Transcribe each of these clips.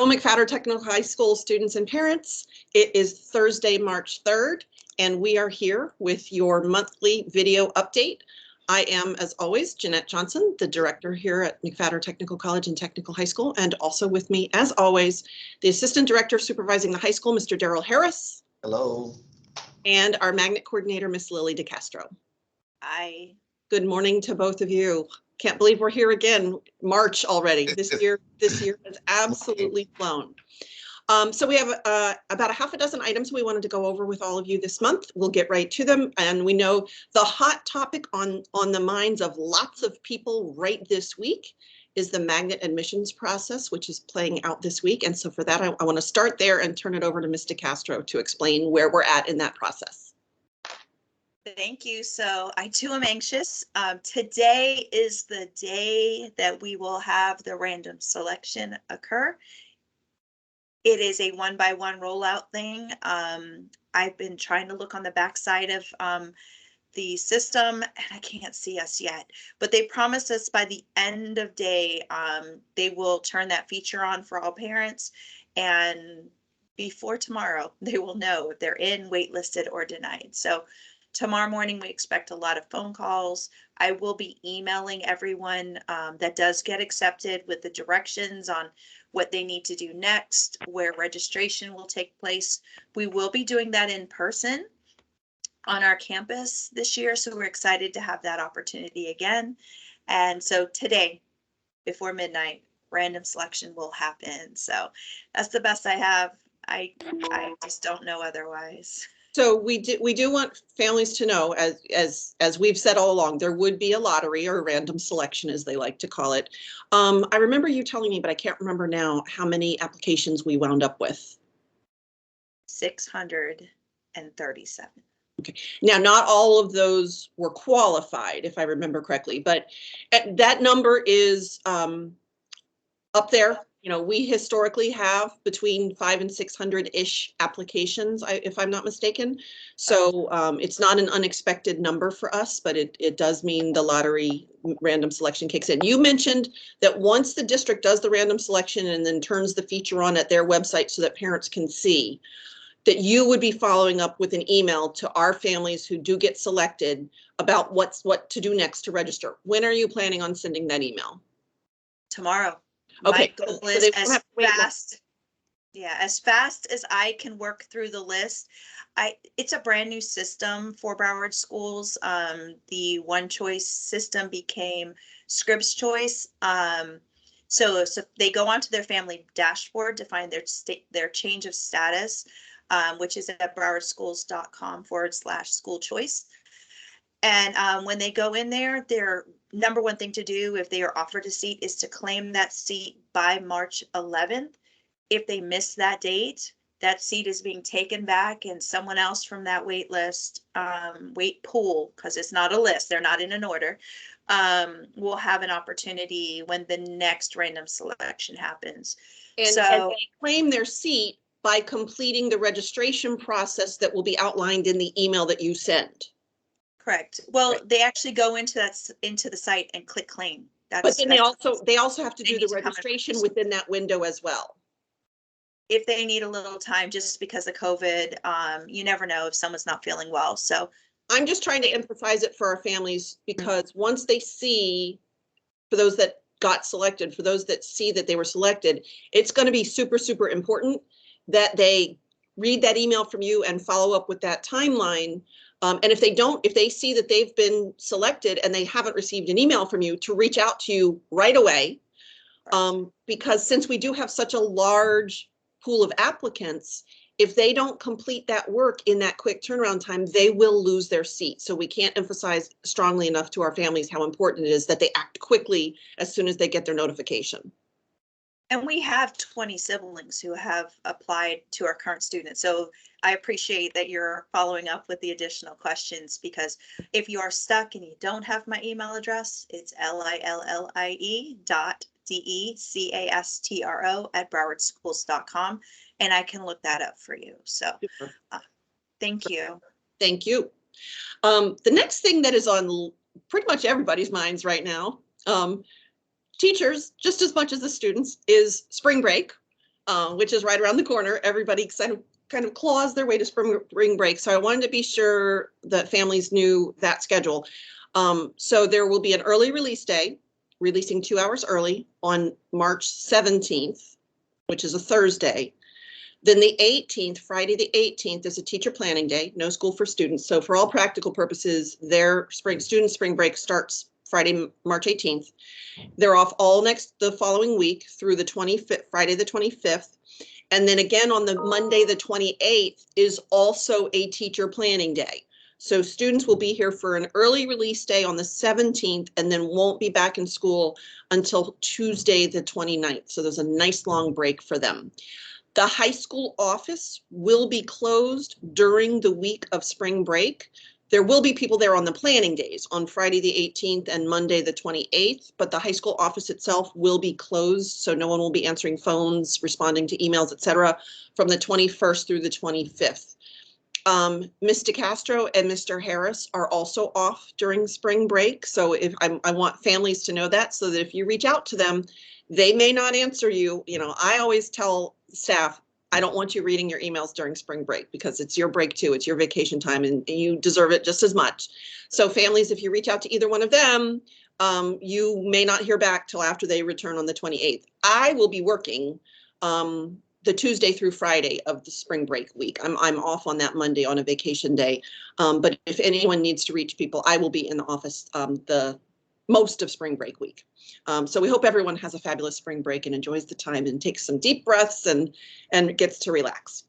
McFatterTech High School students and parents. It is Thursday, March 3rd, and we are here with your monthly video update. I am, as always, Jeanette Johnson, the director here at McFatter Technical College and Technical High School, and also with me, as always, the assistant director supervising the high school, Mr. Daryl Harris. Hello. And our magnet coordinator, Miss Lily DeCastro. Hi. Good morning to both of you. Can't believe we're here again, March already. This year has absolutely flown. So we have about a half a dozen items we wanted to go over with all of you this month. We'll get right to them. And we know the hot topic on the minds of lots of people right this week is the magnet admissions process, which is playing out this week. And so for that, I want to start there and turn it over to Ms. DeCastro to explain where we're at in that process. Thank you. So I too am anxious. Today is the day that we will have the random selection occur. It is a one-by-one rollout thing. I've been trying to look on the backside of the system and I can't see us yet, but they promised us by the end of day, they will turn that feature on for all parents, and before tomorrow, they will know if they're in, waitlisted, or denied. So tomorrow morning, we expect a lot of phone calls. I will be emailing everyone that does get accepted with the directions on what they need to do next, where registration will take place. We will be doing that in person on our campus this year, so we're excited to have that opportunity again. And so today, before midnight, random selection will happen. So that's the best I have. I just don't know otherwise. So we do want families to know, as we've said all along, there would be a lottery or a random selection, as they like to call it. I remember you telling me, but I can't remember now how many applications we wound up with. 637. Okay. Now, not all of those were qualified, if I remember correctly, but that number is up there. You know, we historically have between 500 and 600-ish applications, if I'm not mistaken. So it's not an unexpected number for us, but it does mean the lottery random selection kicks in. You mentioned that once the district does the random selection and then turns the feature on at their website so that parents can see, that you would be following up with an email to our families who do get selected about what to do next to register. When are you planning on sending that email? Tomorrow. Okay. My goal is as fast as I can work through the list. It's a brand new system for Broward schools. The one choice system became Scribs Choice. So they go onto their family dashboard to find their change of status, which is at browardschools.com/school choice. And when they go in there, their number one thing to do if they are offered a seat is to claim that seat by March 11th. If they miss that date, that seat is being taken back and someone else from that wait list, wait pool, because it's not a list, they're not in an order, will have an opportunity when the next random selection happens. And they claim their seat by completing the registration process that will be outlined in the email that you send. Correct. Well, right. They actually go into the site and click claim. But then they also have to do the registration within that window as well. If they need a little time, just because of COVID, you never know if someone's not feeling well. So I'm just trying to emphasize it for our families, because once they see, for those that got selected, for those that see that they were selected, it's going to be super, super important that they read that email from you and follow up with that timeline. And if they see that they've been selected and they haven't received an email from you, to reach out to you right away. Because since we do have such a large pool of applicants, if they don't complete that work in that quick turnaround time, they will lose their seat. So we can't emphasize strongly enough to our families how important it is that they act quickly as soon as they get their notification. And we have 20 siblings who have applied to our current students. So I appreciate that you're following up with the additional questions, because if you are stuck and you don't have my email address, it's lillie.decastro@browardschools.com, and I can look that up for you. So thank you. Thank you. The next thing that is on pretty much everybody's minds right now, teachers, just as much as the students, is spring break. which is right around the corner. Everybody kind of claws their way to spring break. So I wanted to be sure that families knew that schedule. So there will be an early release day, releasing 2 hours early on March 17th, which is a Thursday. Then the 18th, Friday the 18th, is a teacher planning day, no school for students. So for all practical purposes, their student spring break starts Friday, March 18th. They're off all the following week through the 25th, Friday the 25th. And then again on the Monday the 28th is also a teacher planning day. So students will be here for an early release day on the 17th and then won't be back in school until Tuesday the 29th. So there's a nice long break for them. The high school office will be closed during the week of spring break. There will be people there on the planning days on Friday the 18th and Monday the 28th, but the high school office itself will be closed, so no one will be answering phones, responding to emails, etc., from the 21st through the 25th. Ms. DeCastro and Mr. Harris are also off during spring break, so if I want families to know that, so that if you reach out to them, they may not answer you. You know, I always tell staff, I don't want you reading your emails during spring break because it's your break too. It's your vacation time and you deserve it just as much. So families, if you reach out to either one of them, you may not hear back till after they return on the 28th. I will be working the Tuesday through Friday of the spring break week. I'm off on that Monday on a vacation day. But if anyone needs to reach people, I will be in the office the most of spring break week. So we hope everyone has a fabulous spring break and enjoys the time and takes some deep breaths and gets to relax.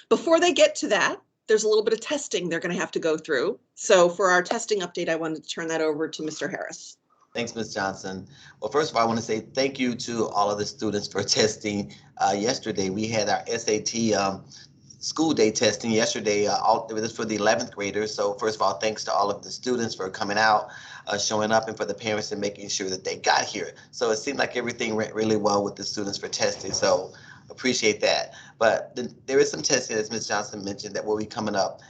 Before they get to that, there's a little bit of testing they're going to have to go through. So for our testing update, I wanted to turn that over to Mr. Harris. Thanks, Ms. Johnson. Well, first of all, I want to say thank you to all of the students for testing. Yesterday, we had our SAT school day testing yesterday. This was for the 11th graders. So first of all, thanks to all of the students for coming out, showing up, and for the parents and making sure that they got here. So it seemed like everything went really well with the students for testing. So appreciate that. But there is some testing, as Ms. Johnson mentioned, that will be coming up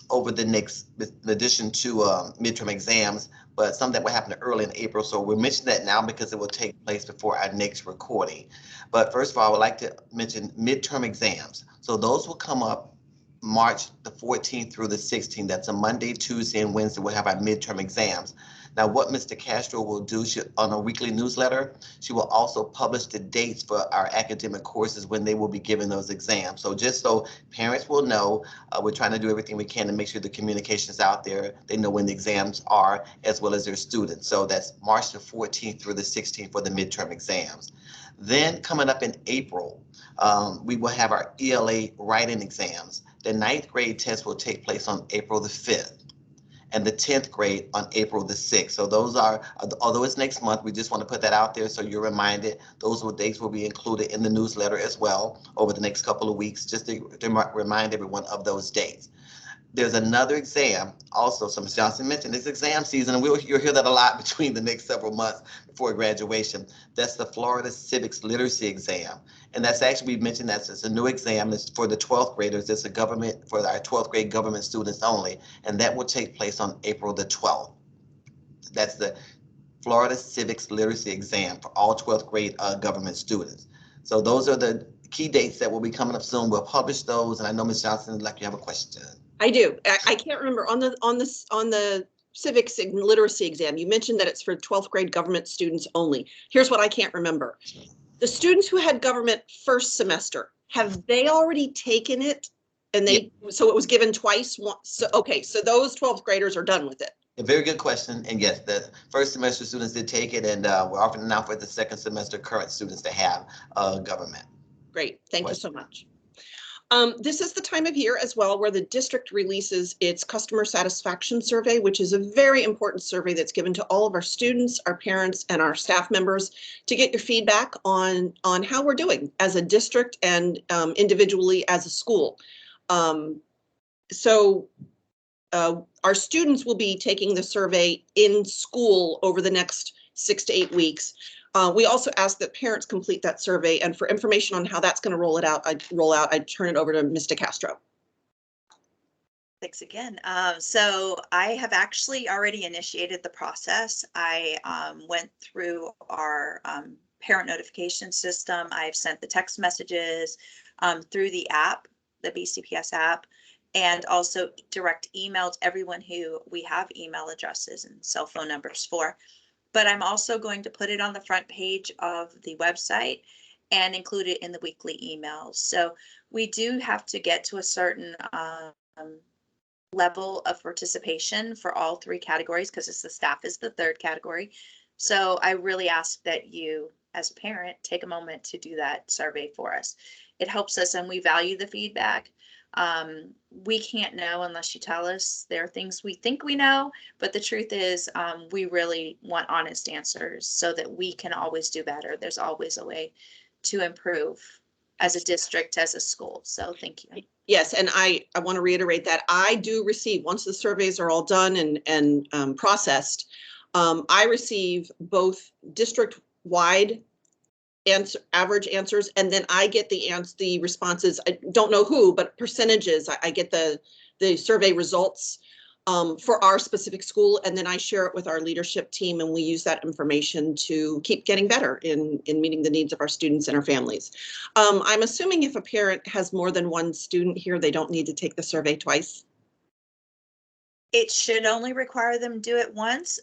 over the next, in addition to midterm exams, but some that will happen early in April. So we're mentioning that now because it will take place before our next recording. But first of all, I would like to mention midterm exams. So those will come up March the 14th through the 16th. That's a Monday, Tuesday, and Wednesday. We'll have our midterm exams. Now, what Mr. Castro will do on a weekly newsletter, she will also publish the dates for our academic courses when they will be giving those exams. So just so parents will know, we're trying to do everything we can to make sure the communication is out there. They know when the exams are, as well as their students. So that's March the 14th through the 16th for the midterm exams. Then coming up in April, we will have our ELA writing exams. The 9th grade test will take place on April the 5th. And the 10th grade on April the 6th. So those are, although it's next month, we just want to put that out there so you're reminded. Those dates will be included in the newsletter as well over the next couple of weeks, just to remind everyone of those dates. There's another exam also, so Ms. Johnson mentioned this exam season, and you'll hear that a lot between the next several months before graduation. That's the Florida Civics Literacy Exam. And that's actually, we mentioned that it's a new exam. It's for the 12th graders. It's a government, for our 12th grade government students only. And that will take place on April the 12th. That's the Florida Civics Literacy Exam for all 12th grade government students. So those are the key dates that will be coming up soon. We'll publish those. And I know Ms. Johnson would like you have a question. I do. I can't remember on the civics and literacy exam. You mentioned that it's for 12th grade government students only. Here's what I can't remember. The students who had government first semester, have they already taken it? And so it was given twice. So, okay, so those 12th graders are done with it. A very good question. And yes, the first semester students did take it, and we're offering now for the second semester current students to have government. Great. Thank you so much. This is the time of year as well where the district releases its Customer Satisfaction Survey, which is a very important survey that's given to all of our students, our parents, and our staff members to get your feedback on how we're doing as a district and individually as a school. So our students will be taking the survey in school over the next 6 to 8 weeks. We also ask that parents complete that survey, and for information on how that's going to roll out, I'd turn it over to Ms. DeCastro. Thanks again. So I have actually already initiated the process. I went through our parent notification system. I've sent the text messages through the app, the BCPS app, and also direct emailed everyone who we have email addresses and cell phone numbers for. But I'm also going to put it on the front page of the website and include it in the weekly emails. So we do have to get to a certain level of participation for all three categories, because it's the staff is the third category. So I really ask that you, as a parent, take a moment to do that survey for us. It helps us, and we value the feedback. We can't know unless you tell us. There are things we think we know, but the truth is we really want honest answers so that we can always do better. There's always a way to improve as a district, as a school. So thank you. Yes, and I want to reiterate that I do receive, once the surveys are all done and processed, I receive both district-wide average answers, and then I get the responses. I don't know who, but percentages. I get the survey results for our specific school, and then I share it with our leadership team, and we use that information to keep getting better in meeting the needs of our students and our families. I'm assuming if a parent has more than one student here, they don't need to take the survey twice. It should only require them do it once.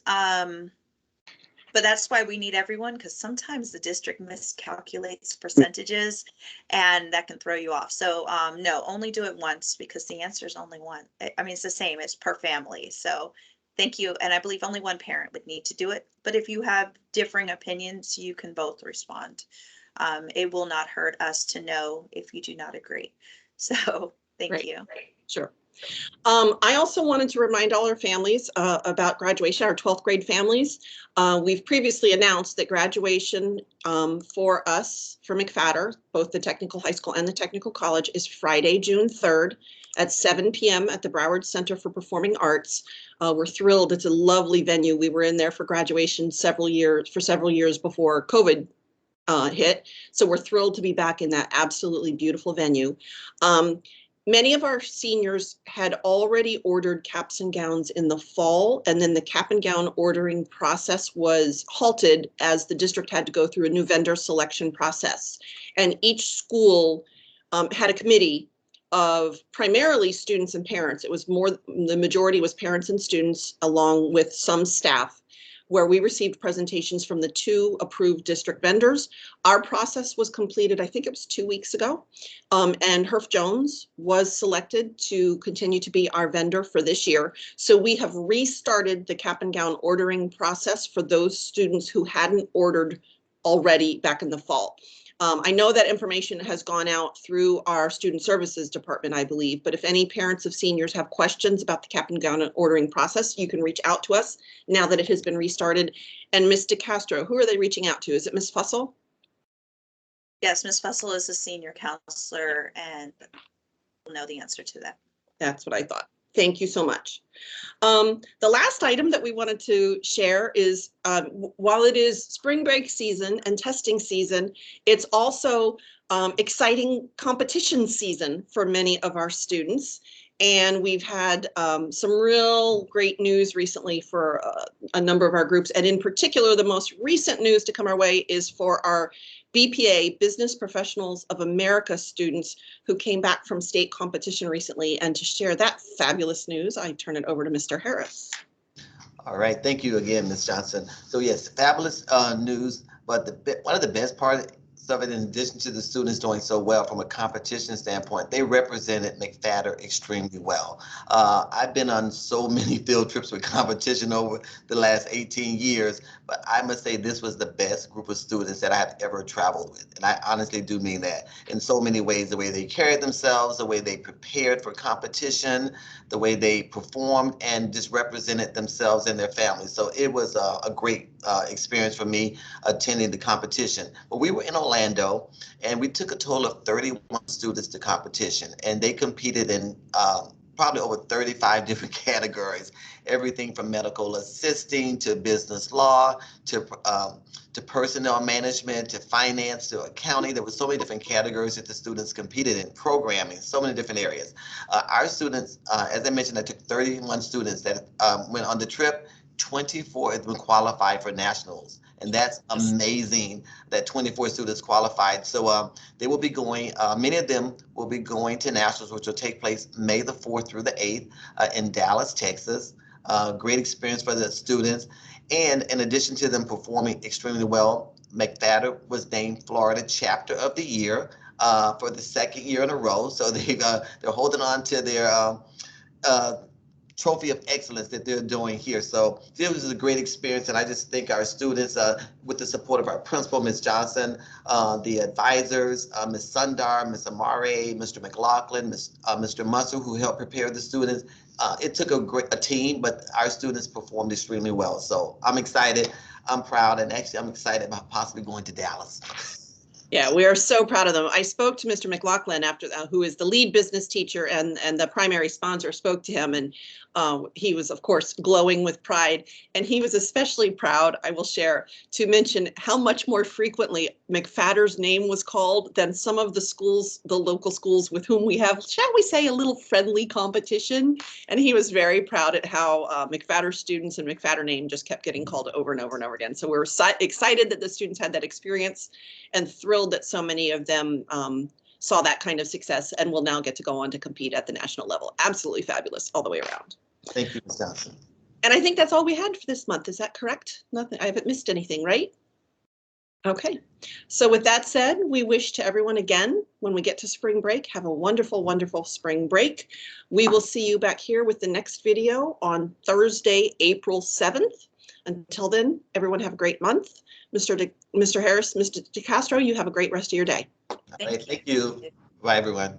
But that's why we need everyone, because sometimes the district miscalculates percentages and that can throw you off. So no, only do it once, because the answer is only one. I mean, it's the same as per family. So thank you. And I believe only one parent would need to do it. But if you have differing opinions, you can both respond. It will not hurt us to know if you do not agree. So thank you. Sure. I also wanted to remind all our families about graduation, our 12th grade families. We've previously announced that graduation for us, for McFatter, both the technical high school and the technical college, is Friday, June 3rd at 7 p.m. at the Broward Center for Performing Arts. We're thrilled. It's a lovely venue. We were in there for graduation several years before COVID hit. So we're thrilled to be back in that absolutely beautiful venue. Many of our seniors had already ordered caps and gowns in the fall, and then the cap and gown ordering process was halted as the district had to go through a new vendor selection process. And each school had a committee of primarily students and parents. It was the majority was parents and students, along with some staff, where we received presentations from the 2 approved district vendors. Our process was completed, I think it was 2 weeks ago, and Herff Jones was selected to continue to be our vendor for this year. So we have restarted the cap and gown ordering process for those students who hadn't ordered already back in the fall. I know that information has gone out through our student services department, I believe, but if any parents of seniors have questions about the cap and gown ordering process, you can reach out to us now that it has been restarted. And Ms. DeCastro, who are they reaching out to? Is it Ms. Fussell? Yes, Ms. Fussell is a senior counselor and will know the answer to that. That's what I thought. Thank you so much. The last item that we wanted to share is while it is spring break season and testing season, it's also exciting competition season for many of our students. And we've had some real great news recently for a number of our groups. And in particular, the most recent news to come our way is for our BPA, Business Professionals of America students who came back from state competition recently. And to share that fabulous news, I turn it over to Mr. Harris. All right, thank you again, Ms. Johnson. So yes, fabulous news, but one of the best parts of it, in addition to the students doing so well from a competition standpoint, they represented McFatter extremely well. I've been on so many field trips with competition over the last 18 years, but I must say this was the best group of students that I have ever traveled with. And I honestly do mean that in so many ways, the way they carried themselves, the way they prepared for competition, the way they performed and just represented themselves and their families. So it was a great experience for me attending the competition. But we were in Orlando and we took a total of 31 students to competition, and they competed in probably over 35 different categories, everything from medical assisting to business law to personnel management to finance to accounting. There were so many different categories that the students competed in, programming, so many different areas. Our students, as I mentioned, I took 31 students that went on the trip. 24 of them qualified for nationals. And that's amazing that 24 students qualified. So they will be going, many of them will be going to nationals, which will take place May the 4th through the 8th in Dallas, Texas. Great experience for the students. And in addition to them performing extremely well, McFatter was named Florida Chapter of the Year for the second year in a row. So they're holding on to their trophy of excellence that they're doing here. So it was a great experience, and I just think our students, with the support of our principal, Ms. Johnson, the advisors, Ms. Sundar, Ms. Amare, Mr. McLaughlin, Mr. Musser, who helped prepare the students. It took a team, but our students performed extremely well. So I'm excited, I'm proud, and actually I'm excited about possibly going to Dallas. Yeah, we are so proud of them. I spoke to Mr. McLaughlin after who is the lead business teacher, and the primary sponsor spoke to him, and he was, of course, glowing with pride. And he was especially proud, I will share, to mention how much more frequently McFatter's name was called than some of the schools, the local schools with whom we have, shall we say, a little friendly competition. And he was very proud at how McFatter students and McFatter name just kept getting called over and over and over again. So we're excited that the students had that experience, and thrilled that so many of them saw that kind of success and will now get to go on to compete at the national level. Absolutely fabulous all the way around. Thank you, Ms. Johnson. And I think that's all we had for this month. Is that correct? Nothing. I haven't missed anything, right? Okay. So with that said, we wish to everyone again, when we get to spring break, have a wonderful, wonderful spring break. We will see you back here with the next video on Thursday, April 7th. Until then, everyone have a great month. Mr. Harris, Mr. DeCastro, you have a great rest of your day. All right, thank you. Bye, everyone.